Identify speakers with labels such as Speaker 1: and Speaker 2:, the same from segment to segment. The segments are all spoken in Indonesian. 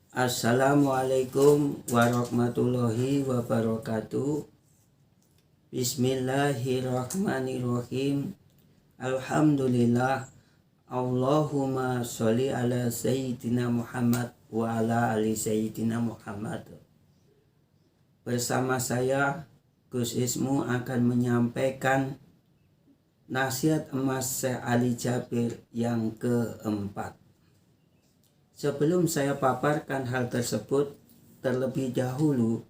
Speaker 1: Assalamualaikum warahmatullahi wabarakatuh. Bismillahirrahmanirrahim. Alhamdulillah. Allahumma sholli ala sayyidina Muhammad wa ala ali sayyidina Muhammad. Bersama saya Gus Ismu akan menyampaikan nasihat emas Syekh Ali Jabir yang keempat. Sebelum saya paparkan hal tersebut, terlebih dahulu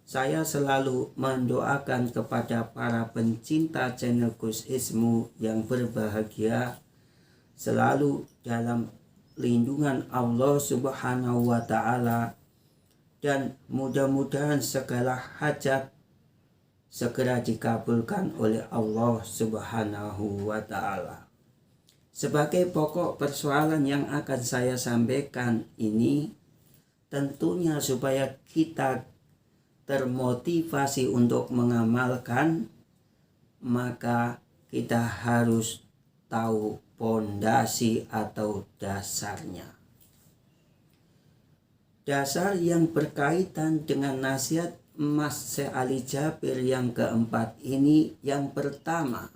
Speaker 1: saya selalu mendoakan kepada para pencinta channel Gus Ismu yang berbahagia selalu dalam lindungan Allah Subhanahu wa Ta'ala, dan mudah-mudahan segala hajat segera dikabulkan oleh Allah Subhanahu wa Ta'ala. Sebagai pokok persoalan yang akan saya sampaikan ini, tentunya supaya kita termotivasi untuk mengamalkan, maka kita harus tahu pondasi atau dasarnya. Dasar yang berkaitan dengan nasihat emas Syekh Ali Jabir yang keempat ini, yang pertama,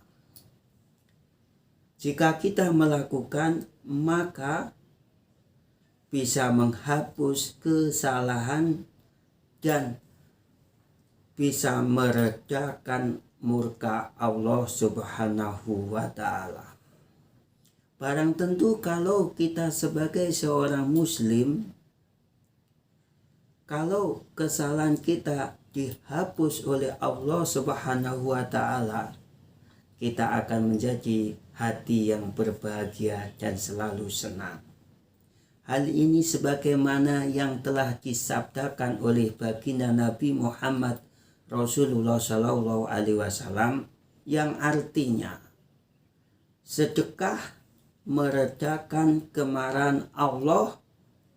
Speaker 1: jika kita melakukan, maka bisa menghapus kesalahan dan bisa meredakan murka Allah Subhanahu wa Ta'ala. Barang tentu kalau kita sebagai seorang muslim, kalau kesalahan kita dihapus oleh Allah Subhanahu wa Ta'ala, kita akan menjadi hati yang berbahagia dan selalu senang. Hal ini sebagaimana yang telah disabdakan oleh baginda Nabi Muhammad Rasulullah Shallallahu Alaihi Wasallam, yang artinya sedekah meredakan kemarahan Allah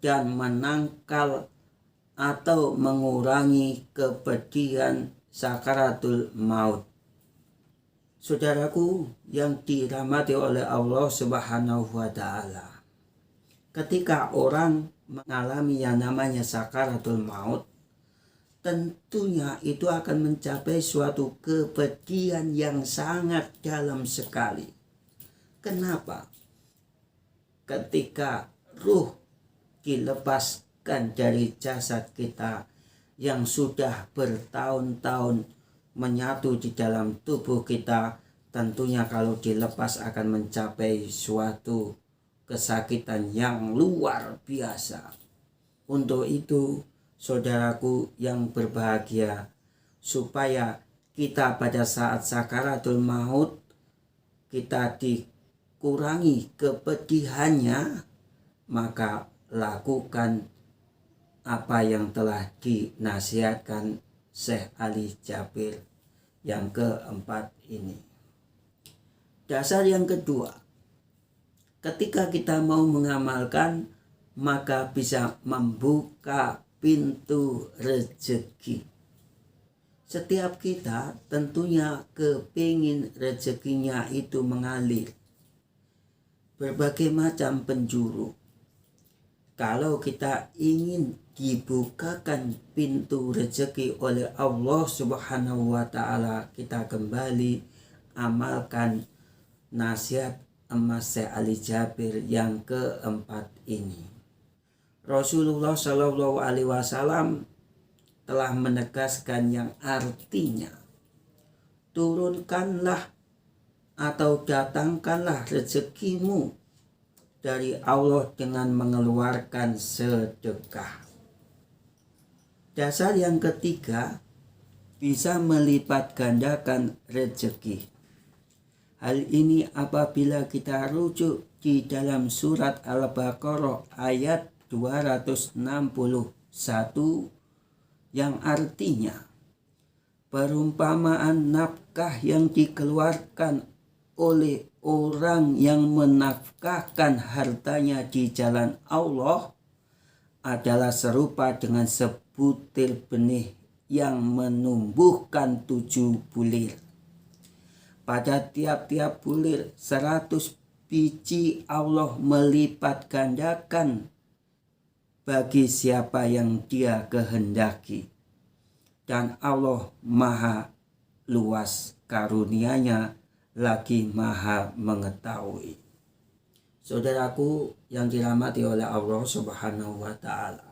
Speaker 1: dan menangkal atau mengurangi kepedihan sakaratul maut. Saudaraku yang dirahmati oleh Allah Subhanahu wa Ta'ala, ketika orang mengalami yang namanya sakaratul maut, tentunya itu akan mencapai suatu kepedihan yang sangat dalam sekali. Kenapa? Ketika ruh dilepaskan dari jasad kita yang sudah bertahun-tahun menyatu di dalam tubuh kita, tentunya kalau dilepas akan mencapai suatu kesakitan yang luar biasa. Untuk itu, saudaraku yang berbahagia, supaya kita pada saat sakaratul maut kita dikurangi kepedihannya, maka lakukan apa yang telah dinasihatkan Syekh Ali Jabir yang keempat ini. Dasar yang kedua, ketika kita mau mengamalkan, maka bisa membuka pintu rezeki. Setiap kita tentunya kepingin rezekinya itu mengalir berbagai macam penjuru. Kalau kita ingin dibukakan pintu rezeki oleh Allah Subhanahu wa Ta'ala, kita kembali amalkan nasihat emas Syekh Ali Jabir yang keempat ini. Rasulullah Shallallahu Alaihi Wasallam telah menegaskan yang artinya, turunkanlah atau datangkanlah rezekimu dari Allah dengan mengeluarkan sedekah. Dasar yang ketiga, bisa melipat gandakan rezeki. Hal ini apabila kita rujuk di dalam surat Al-Baqarah ayat 261, yang artinya, perumpamaan nafkah yang dikeluarkan oleh orang yang menafkahkan hartanya di jalan Allah adalah serupa dengan sebutir benih yang menumbuhkan 7 bulir. Pada tiap-tiap bulir 100 biji Allah melipat gandakan bagi siapa yang Dia kehendaki. Dan Allah maha luas karunia-Nya, lagi maha mengetahui. Saudaraku yang dirahmati oleh Allah Subhanahu wa Ta'ala.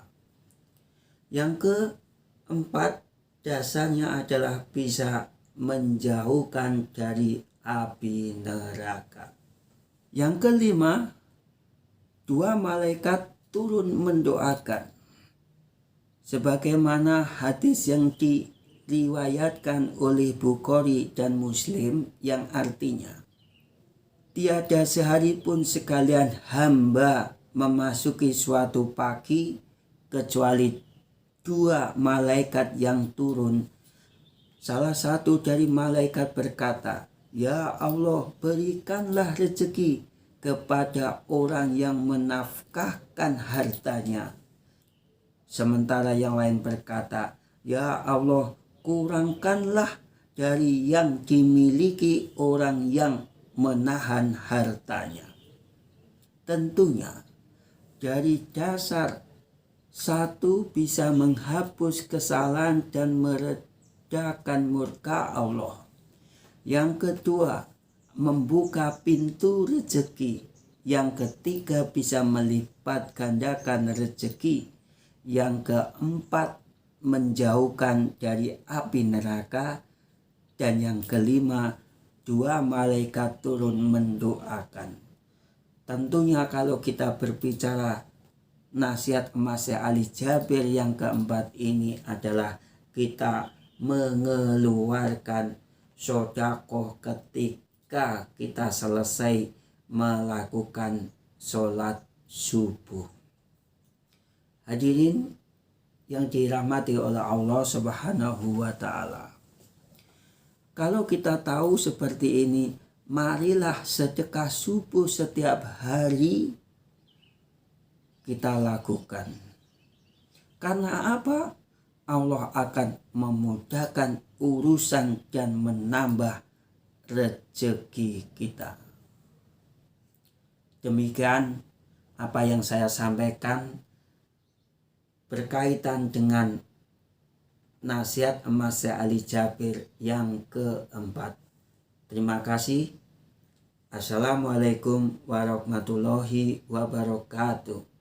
Speaker 1: Yang keempat, dasarnya adalah bisa menjauhkan dari api neraka. Yang kelima, dua malaikat turun mendoakan. Sebagaimana hadis yang diriwayatkan oleh Bukhari dan Muslim yang artinya, tiada sehari pun sekalian hamba memasuki suatu pagi kecuali dua malaikat yang turun. Salah satu dari malaikat berkata, "Ya Allah, berikanlah rezeki kepada orang yang menafkahkan hartanya." Sementara yang lain berkata, "Ya Allah, kurangkanlah dari yang dimiliki orang yang menahan hartanya." Tentunya dari dasar satu, bisa menghapus kesalahan dan meredakan murka Allah. Yang kedua, membuka pintu rezeki. Yang ketiga, bisa melipat gandakan rezeki. Yang keempat, menjauhkan dari api neraka. Dan yang kelima, dua malaikat turun mendoakan. Tentunya kalau kita berbicara nasihat emas Ali Jabir yang keempat ini adalah kita mengeluarkan sedekah ketika kita selesai melakukan sholat subuh. Hadirin yang dirahmati oleh Allah Subhanahu wa Ta'ala. Kalau kita tahu seperti ini, marilah sedekah subuh setiap hari kita lakukan. Karena apa? Allah akan memudahkan urusan dan menambah rezeki kita. Demikian apa yang saya sampaikan berkaitan dengan nasihat emas Ali Jabir yang keempat. Terima kasih. Assalamualaikum warahmatullahi wabarakatuh.